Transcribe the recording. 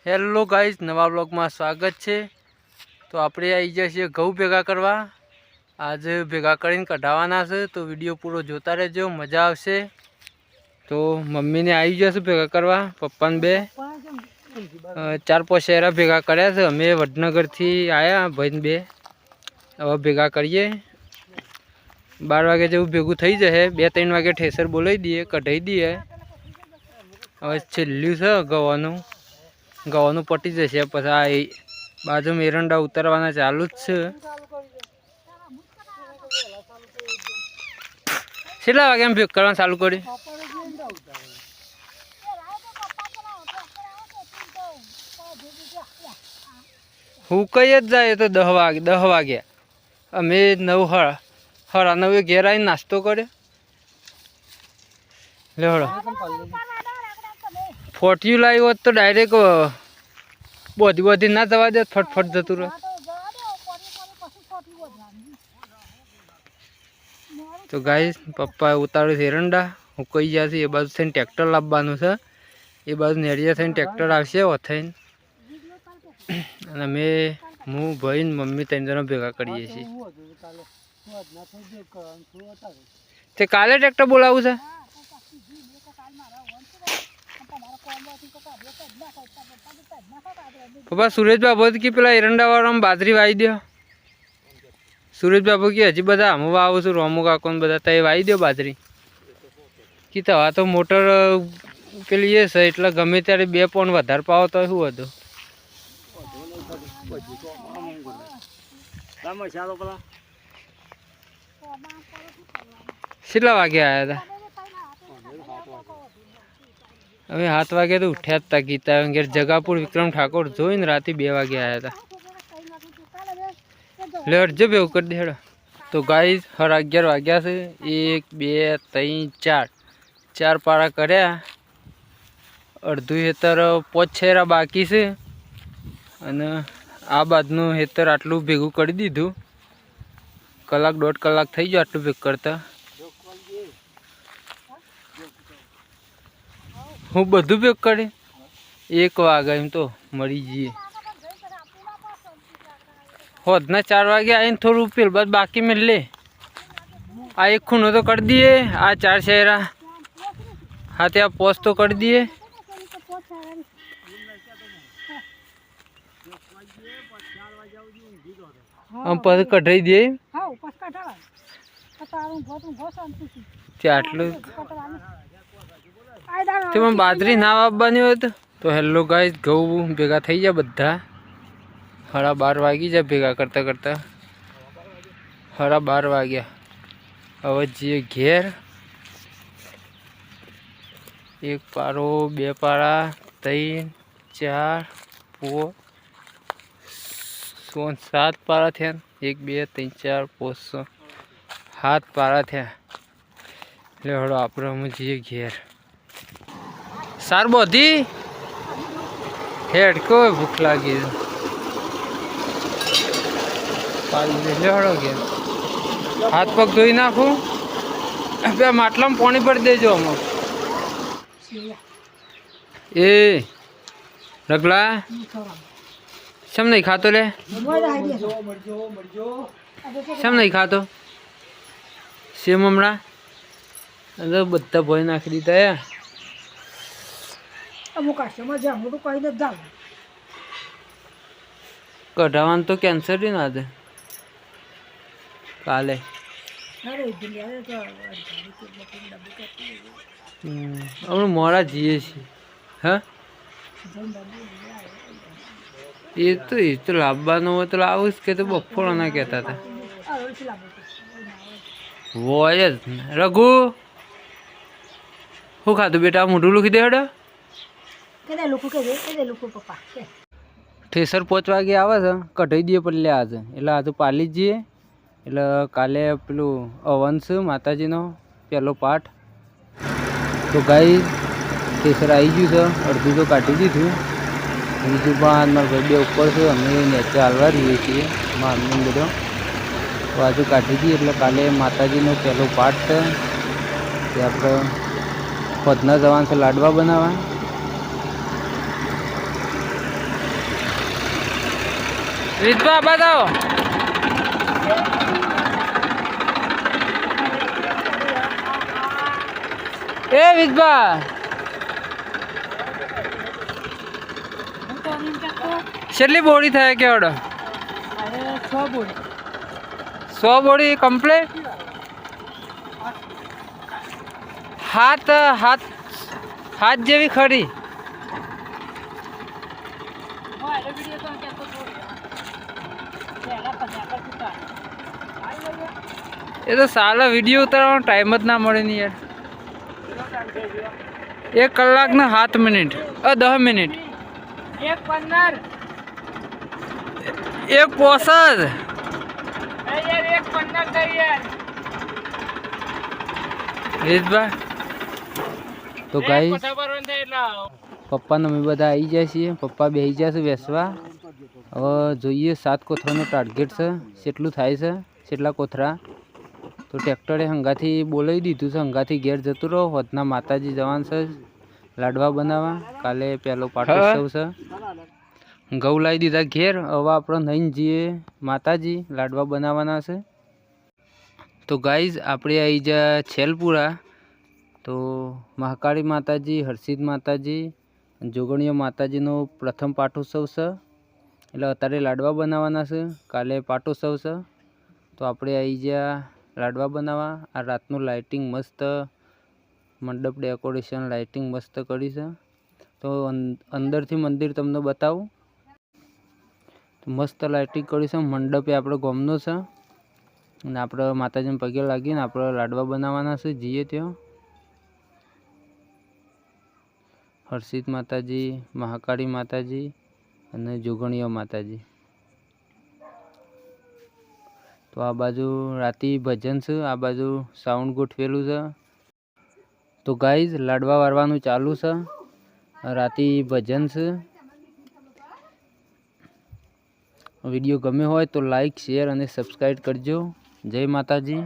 Hello guys, નવા બ્લોગમાં સ્વાગત છે। તો આપણે આવી ગયા છીએ ઘઉં ભેગા કરવા। આજે ભેગા કરીને કઢાવવાના છે, તો વિડીયો પૂરો જોતા રહેજો, મજા આવશે। તો મમ્મીને આવી જશે ભેગા કરવા, પપ્પાને બે 4-5 શેરા ભેગા કર્યા છે। અમે વડનગરથી આવ્યા ભાઈને બે, હવે ભેગા કરીએ। 12 વાગે જેવું ભેગું થઈ જશે, 2-3 વાગે ઠેસર બોલાવી દઈએ, કઢાઈ દઈએ। હવે છેલ્લું છે ગવાનું પટી જશે, પછી આ બાજુ એરંડા ઉતારવાના ચાલુ જ છે। કેટલા વાગે એમ ભેગ કરવાનું ચાલુ કરી? હું કઈ જ જાય તો 10 વાગે અમે 9:30 ઘેર આવીને નાસ્તો કર્યો। લેવડો ફોટિયું લાવી હોત તો ડાયરેક્ટ બધી ના જવા દે, ફટફટ જતું રહે। તો ગાઈસ, પપ્પા ઉતાર્યું છે એરંડા, હું કઈ ગયા છે એ બાજુ થઈને ટ્રેક્ટર લાવવાનું છે। એ બાજુ નેડિયા થઈને ટ્રેક્ટર આવશે થઈને, અને હું ભાઈ ને મમ્મી 3 જણા ભેગા કરીએ છીએ। તે કાલે ટ્રેક્ટર બોલાવું છે? પપ્પા સુરેશ બાબુ કે પેલા એરંડા વાળામાં બાજરી વાવી દો। સુરેશ બાબુ કે હજી બધા હું વાવું છું, રોમુ કાકો ને બધા તય વાવી દો બાજરી કે તવા તો મોટર પેલી એ છે એટલે ગમે ત્યારે 2 પોણ વધારે પાવો તો શું હતું। કેટલા વાગે આવ્યા હતા? અમે 7 વાગે તો ઉઠ્યા જ હતા। ગીતા ઘેર જગાપુર વિક્રમ ઠાકોર જોઈને રાતે 2 વાગે આવ્યા હતા। લેટ જો બેવું કરી દે હેડો। તો ગાઈસ, 11:30 વાગ્યા છે। 1 2 3 4 પારા કર્યા। અડધું હેતર 5 છેરા બાકી છે, અને આ બાજુનું હેતર આટલું ભેગું કરી દીધું। 1-1.5 કલાક થઈ ગયો આટલું ભેગું કરતા। હું બધું ભેગ કરી 1 વાગે એમ તો મળી જઈએ। હોદના 4 વાગે આવીને થોડું પેલ બાદ બાકી મેં લે આ 1 ખૂણો તો કરી દઈએ। આ 4 શેરા હા ત્યાં પોસ તો કરી દઈએ। પછી કઢાઈ દઈએ આટલું। તેમાં બાજરી ના વાવવાની હોય તો હેલો ગાઈસ, ઘઉં ભેગા થઈ જાય બધા। 12:30 વાગી જાય ભેગા કરતા કરતા। 12:30 વાગ્યા। હવે જઈએ ઘેર। 1 પારો 2 પારા 3 4 5 6 7 પારા થયા। 1 2 3 4 5 6 7 પારા થયા। એટલે હળો આપણે અમે જઈએ ઘેર। સાર બધી હેડ કોઈ ભૂખ લાગી હળો ઘેર। હાથ પગ ધોઈ નાખું, માટલામાં પાણી ભરી દેજો। આમાં એ રગલા શમ નહીં ખાતો લે? શમ નહીં ખાતો? સેમ હમણાં બધા ભોય નાખી દીધા। કઢાવાનું તો કેન્સર રહ્યું ને આજે કાલે। અમે મોડા જઈએ છીએ। હા, એ તો લાવવાનું હોય તો લાવું જ કે તો બફોળો ના કહેતા હતા હોય જ। રઘુ શું ખાધું બેટા? મોઢું લૂખી દે હેડો। ઠેસર 5 વાગે આવે છે, કઢાઈ દઈએ પડલે આજે। એટલે આજે પાલી જઈએ, એટલે કાલે પેલું હવન છે માતાજીનો પહેલો પાઠ। તો ગાઈસ, ઠેસર આવી ગયું છે, અડધું તો કાઢી દીધું, બીજું પણ મારા ભાઈ 2 ઉપર છે, અમે નીચે હાલવા રહીએ છીએ મામી બધો। તો આજે કાઢી દઈએ એટલે કાલે માતાજીનો પહેલો પાઠ છે, તે આપણે પદના જવાનું છે, લાડવા બનાવવા। રીતભા બતાવો. એ વિજભા કેટલી બોડી થાય કેવડો? 100 બોડી કમ્પ્લીટ. હાથ જેવી ખરી. એ તો સાલા વિડીયો ઉતારવાનો ટાઈમ જ ના મળે ને યાર. 1 કલાક ને 7 મિનિટ 10 મિનિટ 1:15 1:65 રીતભાઈ. તો ગાઈસ પપ્પાને અમે બધા આવી જાય છીએ. પપ્પા બેસી ગયા છે બેસવા. હવે જોઈએ 7 કોથરાનું ટાર્ગેટ છે, કેટલું થાય છે, કેટલા કોથરા. તો ટ્રેક્ટરે હંગાથી બોલાવી દીધું છે, હંગાથી ઘેર જતું રહો. હોદના માતાજી જવાનું છે લાડવા બનાવવા. કાલે પહેલો પાટોત્સવ છે. ઘઉં લાવી દીધા ઘેર. હવે આપણે નહીં જઈએ માતાજી લાડવા બનાવવાના છે. તો ગાઈઝ આપણે આવી જાય છેલપુરા. તો મહાકાળી માતાજી, હર્ષિદ માતાજી, જોગણીઓ માતાજીનો પ્રથમ પાટોત્સવ છે. એટલે અત્યારે લાડવા બનાવવાના છે. કાલે પાટોત્સવ છે. તો આપણે આવી ગયા લાડવા બનાવવા. આ રાતનું લાઇટિંગ મસ્ત, મંડપ ડેકોરેશન લાઇટિંગ મસ્ત કરી છે. તો અંદરથી મંદિર તમને બતાવું. તો મસ્ત લાઇટિંગ કરી છે. મંડપે આપણે ગામનો છે અને આપણે માતાજીને પગે લાગીને આપણે લાડવા બનાવવાના છે. જઈએ ત્યાં હર્ષિદ માતાજી, મહાકાળી માતાજી અને જોગણીઓ માતાજી. તો આ બાજુ રાતી ભજન છે, આ બાજુ સાઉન્ડ ગોઠવેલું છે. તો ગાઈઝ લાડવા વારવાનું ચાલુ છે. રાતી ભજન છે. વિડીયો ગમે હોય તો લાઈક, શેર અને સબસ્ક્રાઈબ કરજો. જય માતાજી.